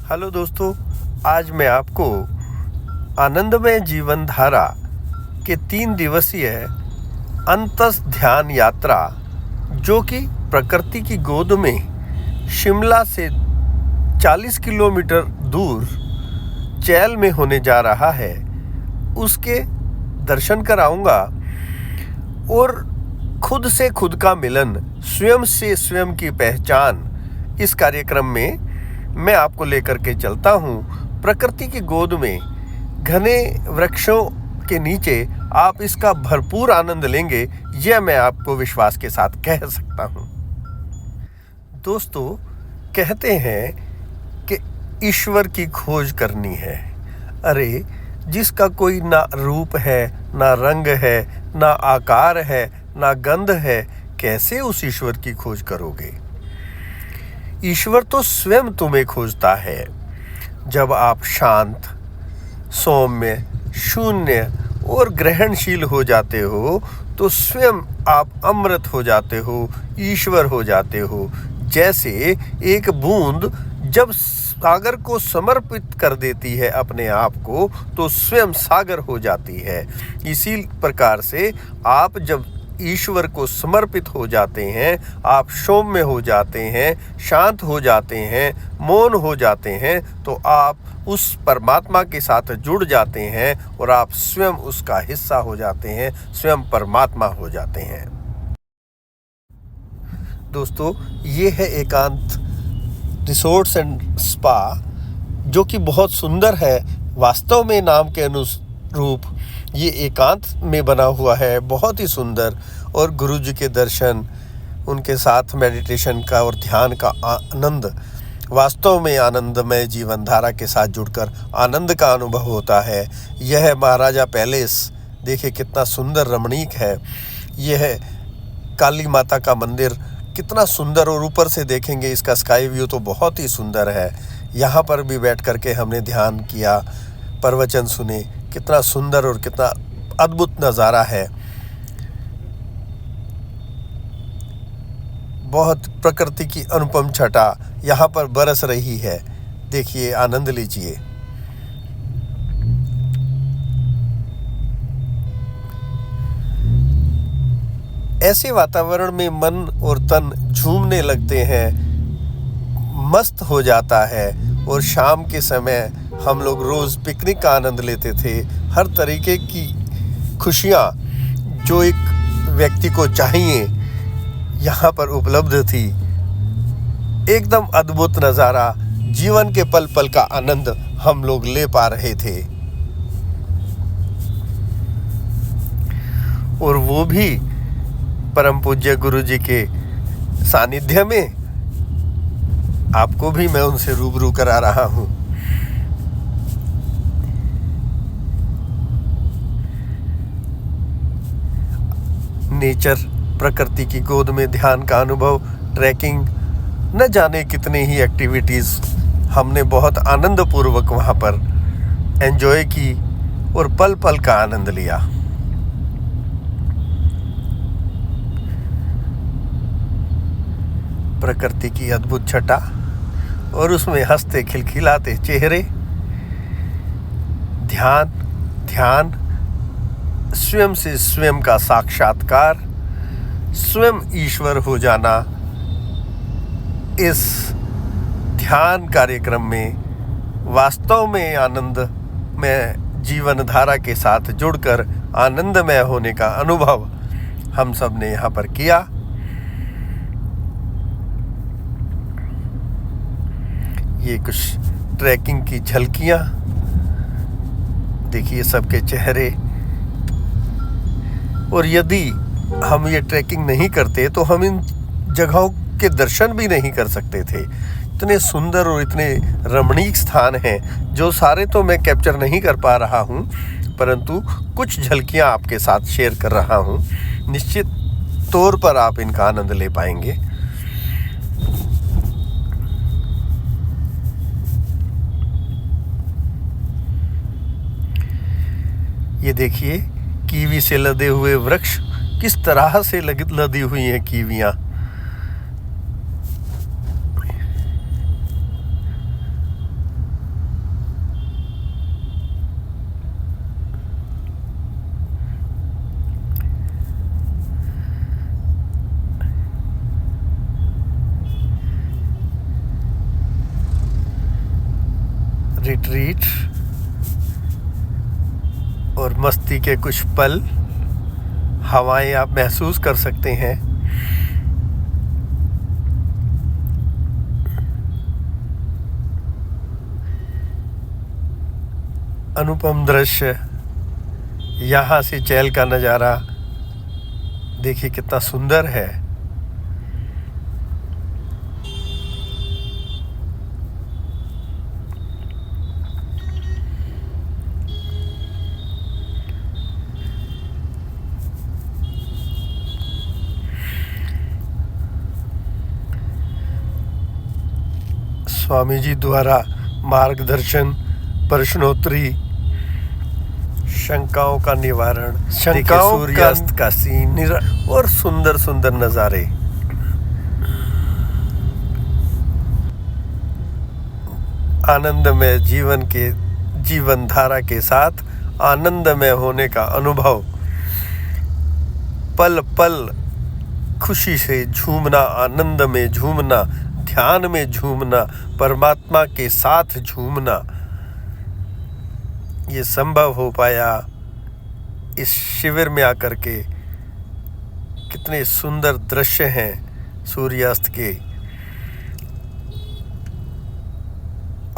Hello दोस्तों, आज मैं आपको आनंदमय जीवन धारा के 3 दिवसीय अंतस ध्यान यात्रा जो कि प्रकृति की गोद में शिमला से 40 किलोमीटर दूर चैल में होने जा रहा है, उसके दर्शन कराऊंगा और खुद से खुद का मिलन, स्वयं से स्वयं की पहचान। इस कार्यक्रम में मैं आपको लेकर के चलता हूँ प्रकृति की गोद में, घने वृक्षों के नीचे। आप इसका भरपूर आनंद लेंगे, यह मैं आपको विश्वास के साथ कह सकता हूँ। दोस्तों, कहते हैं कि ईश्वर की खोज करनी है। अरे, जिसका कोई ना रूप है, ना रंग है, ना आकार है, ना गंध है, कैसे उस ईश्वर की खोज करोगे? ईश्वर तो स्वयं तुम्हें खोजता है। जब आप शांत, सौम्य, शून्य और ग्रहणशील हो जाते हो तो स्वयं आप अमृत हो जाते हो, ईश्वर हो जाते हो। जैसे एक बूंद जब सागर को समर्पित कर देती है अपने आप को, तो स्वयं सागर हो जाती है। इसी प्रकार से आप जब ईश्वर को समर्पित हो जाते हैं, आप सौम्य हो जाते हैं, शांत हो जाते हैं, मौन हो जाते हैं, तो आप उस परमात्मा के साथ जुड़ जाते हैं और आप स्वयं उसका हिस्सा हो जाते हैं, स्वयं परमात्मा हो जाते हैं। दोस्तों, ये है एकांत रिसोर्ट्स एंड स्पा, जो कि बहुत सुंदर है। वास्तव में नाम के अनुरूप ये एकांत में बना हुआ है, बहुत ही सुंदर। और गुरु जी के दर्शन, उनके साथ मेडिटेशन का और ध्यान का आनंद, वास्तव में आनंदमय जीवन धारा के साथ जुड़कर आनंद का अनुभव होता है। यह है महाराजा पैलेस, देखिए कितना सुंदर रमणीक है। यह है काली माता का मंदिर, कितना सुंदर, और ऊपर से देखेंगे इसका स्काई व्यू तो बहुत ही सुंदर है। यहाँ पर भी बैठ करके हमने ध्यान किया, प्रवचन सुने, कितना सुंदर और कितना अद्भुत नज़ारा है। बहुत प्रकृति की अनुपम छटा यहाँ पर बरस रही है, देखिए, आनंद लीजिए। ऐसे वातावरण में मन और तन झूमने लगते हैं, मस्त हो जाता है। और शाम के समय हम लोग रोज़ पिकनिक का आनंद लेते थे। हर तरीके की खुशियाँ जो एक व्यक्ति को चाहिए यहाँ पर उपलब्ध थी। एकदम अद्भुत नज़ारा, जीवन के पल पल का आनंद हम लोग ले पा रहे थे। और वो भी परम पूज्य गुरु जी के सानिध्य में। आपको भी मैं उनसे रूबरू करा रहा हूँ। नेचर, प्रकृति की गोद में ध्यान का अनुभव, ट्रैकिंग, न जाने कितने ही एक्टिविटीज़ हमने बहुत आनंदपूर्वक वहाँ पर एंजॉय की और पल पल का आनंद लिया। प्रकृति की अद्भुत छटा और उसमें हंसते खिलखिलाते चेहरे, ध्यान, स्वयं से स्वयं का साक्षात्कार, स्वयं ईश्वर हो जाना। इस ध्यान कार्यक्रम में वास्तव में आनंद में जीवन धारा के साथ जुड़कर आनंदमय होने का अनुभव हम सब ने यहाँ पर किया। ये कुछ ट्रैकिंग की झलकियाँ, देखिए सबके चेहरे। और यदि हम ये ट्रैकिंग नहीं करते तो हम इन जगहों के दर्शन भी नहीं कर सकते थे। इतने सुंदर और इतने रमणीक स्थान हैं, जो सारे तो मैं कैप्चर नहीं कर पा रहा हूँ, परंतु कुछ झलकियाँ आपके साथ शेयर कर रहा हूँ। निश्चित तौर पर आप इनका आनंद ले पाएंगे। ये देखिए, कीवी से लदे हुए वृक्ष, किस तरह से लदी हुई हैं कीवियाँ। रिट्रीट और मस्ती के कुछ पल, हवाएं आप महसूस कर सकते हैं। अनुपम दृश्य, यहाँ से चैल का नज़ारा देखिए कितना सुंदर है। स्वामी जी द्वारा मार्गदर्शन, प्रश्नोत्तरी, शंकाओं का निवारण, सूर्यास्त का सीन और सुंदर सुंदर नज़ारे। आनंदमय जीवन धारा के साथ आनंदमय होने का अनुभव, पल पल खुशी से झूमना, आनंद में झूमना, ध्यान में झूमना, परमात्मा के साथ झूमना, ये संभव हो पाया इस शिविर में आकर के। कितने सुंदर दृश्य हैं सूर्यास्त के,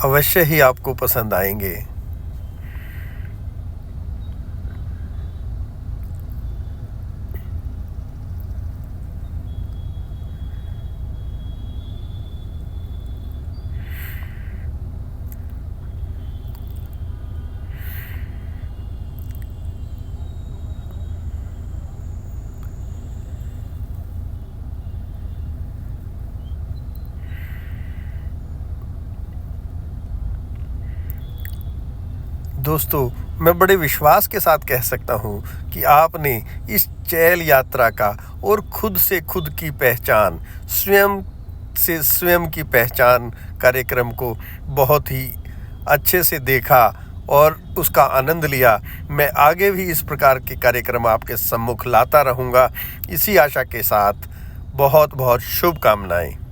अवश्य ही आपको पसंद आएंगे। दोस्तों, मैं बड़े विश्वास के साथ कह सकता हूँ कि आपने इस चैल यात्रा का और खुद से खुद की पहचान, स्वयं से स्वयं की पहचान कार्यक्रम को बहुत ही अच्छे से देखा और उसका आनंद लिया। मैं आगे भी इस प्रकार के कार्यक्रम आपके सम्मुख लाता रहूँगा, इसी आशा के साथ बहुत बहुत शुभकामनाएं।